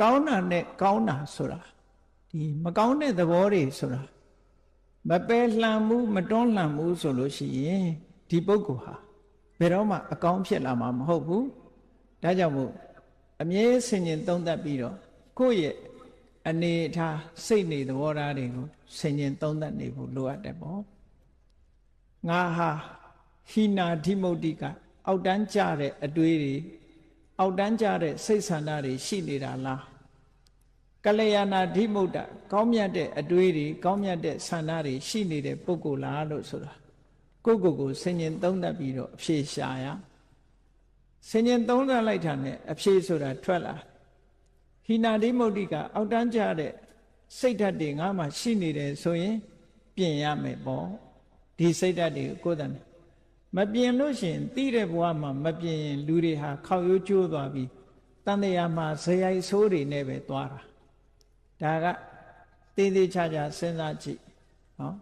ကောင်းတာနဲ့ကောင်းတာဆိုတာဒီမကောင်းတဲ့သဘောတွေဆိုတာမပယ်လှန်မှုမတွန်းလှန်မှုဆိုလို့ရှိရင်ဒီပုဂ္ဂိုလ်ဟာဘယ်တော့မှအကောင်းဖြစ်လာမှာမဟုတ်ဘူးဒါကြောင့်မို့အမြဲဆင်ញင်သုံးသပ်ပြီးတော့ကိုယ့်ရဲ့အနေထားစိတ်နေသဘောထားတွေကိုဆင်ញင်သုံးသပ်နေဖို့လိုအပ်တယ်ပေါ့ငါဟာဟိနာဓိမုတ်တိကအောက်တန်းကြတဲ့အတွေးတွေအောက်တန်းကြတဲ့စိတ်ဆန္ဒတွေရှိနေတာလားကလျာဏဓိမုတ်တကောင်းမြတ်တဲ့အတွေးတွေကောင်းမြတ်တဲ့ဆန္ဒတွေရှိနေတဲ့ပုဂ္ဂိုလ်လားလို့ဆိုတာကိုယ့်ကိုယ်ဆင်ញင်သုံးသပ်ပြီးတော့အဖြေရှာရဆင်ញင်သုံးသပ်လိုက်တာနဲ့အဖြေဆိုတာထွက်လာဟိနာဓိမုတ်တိကအောက်တန်းကြတဲ့စိတ်ဓာတ်တွေငါမှရှိနေတယ်ဆိုရင်ပြင်ရမယ်ပေါ့ဒီစိတ်ဓာတ်တွေကိုယ်တိုင်မပြင်လို့ရှိရင်သိတဲ့ဘဝမှာမပြင်ရင်လူတွေဟာခေါက်ရိုးကျိုးသွားပြီးတန်တရားမှာဇယိုက်ဆိုးတွေနဲ့ပဲသွားတာဒါကသေးသေးချာချာစဉ်းစားကြည့်နော်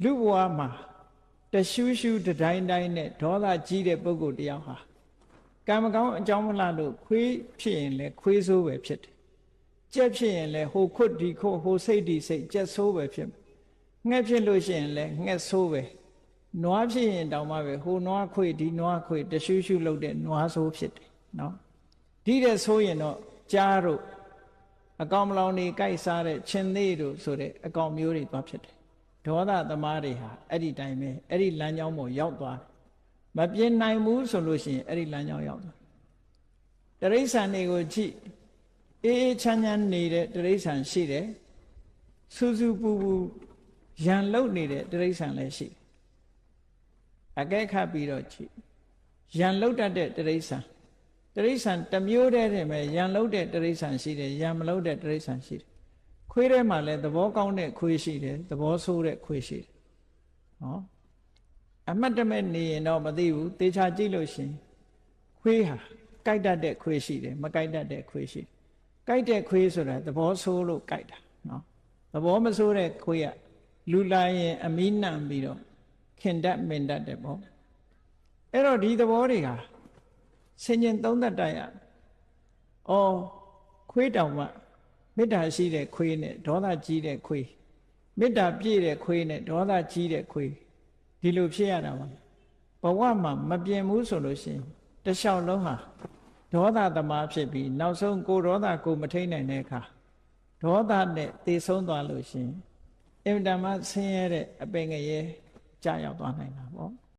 လူဘဝမှာတရှူးရှူးတတိုင်းတိုင်းနဲ့ဒေါသကြီးတဲ့ပုဂ္ဂိုလ်တယောက်ဟာကံမကောင်းအကြောင်းမလားလို့ခွေးဖြစ်ရင်လည်းခွေးဆိုးပဲဖြစ်တယ်ကြက်ဖြစ်ရင်လည်းဟိုခွတ်ဒီခွတ်ဟိုစိတ်ဒီစိတ်ကြက်ဆိုးပဲဖြစ်မယ်ငှက်ဖြစ်လို့ရှိရင်လည်းငှက်ဆိုးပဲနွားဖြစ်ရင်တောင်မှပဲဟိုနွားခွေဒီနွားခွေတရှူးရှူးလုပ်တဲ့နွားဆိုးဖြစ်တယ်နော်ဒီတဲ့ဆိုရင်တော့ကြားတို့အကောင်မလောင်တွေကြိုက်စားတဲ့ချင်းသေးတို့ဆိုတဲ့အကောင်မျိုးတွေသွားဖြစ်တယ်ဒေါသသမားတွေဟာအဲ့ဒီတိုင်းပဲအဲ့ဒီလမ်းကြောင်းပေါ်ရောက်သွားတယ်မပြင်းနိုင်ဘူးဆိုလို့ရှိရင်အဲ့ဒီလမ်းကြောင်းရောက်သွားတရိစ္ဆာန်တွေကိုကြည့်အေးအေးချမ်းချမ်းနေတဲ့တရိစ္ဆာန်ရှိတယ်စူးစူးပူပူရန်လုတ်နေတဲ့တရိစ္ဆာန်လည်းရှိတယ်အကဲခတ်ပြီးတော့ကြည့်ရန်လုတ်တတ်တဲ့တရိစ္ဆာန်တစ်မျိုးတည်းတည်းပဲရန်လုတ်တဲ့တရိစ္ဆာန်ရှိတယ်ရန်မလုတ်တဲ့တရိစ္ဆာန်ရှိတယ်ခွေးထဲမှာလည်းသဘောကောင်းတဲ့ခွေးရှိတယ်သဘောဆိုးတဲ့ခွေးရှိတယ်နော်အမှတ်တမဲ့နေရင်တော့မသိဘူးသေချာကြည့်လို့ရှင်ခွေးဟာကြိုက်တတ်တဲ့ခွေးရှိတယ်မကြိုက်တတ်တဲ့ခွေးရှိတယ်ကြိုက်တဲ့ခွေးဆိုတာသဘောဆိုးလို့ကြိုက်တာနော်သဘောမဆိုးတဲ့ခွေးကလူလာရင်အမီးနှံပြီးတော့ခင်တတ်မင်တတ်တယ်ပေါ့အဲ့တော့ဒီသဘောတွေဟာဆင်ញင်သုံးသပ်တတ်ရအော်ခွေးတောင်မှမေတ္တာရှိတဲ့ခွေးနဲ့ဒေါသကြီးတဲ့ခွေးမေတ္တာပြည့်တဲ့ခွေးနဲ့ဒေါသကြီးတဲ့ခွေးဒီလိုဖြစ်ရတာပါဘဝမှာမပြင်းဘူးဆိုလို့ရှိရင်တလျှောက်လုံးဟာဒေါသသမားဖြစ်ပြီးနောက်ဆုံးကိုဒေါသကိုမထိန်နိုင်တဲ့အခါဒေါသနဲ့သေဆုံးသွားလို့ရှိရင်အင်တမဆင်းရဲတဲ့အပင်ငရဲကြာရောက်သွားနိုင်တာပေါ့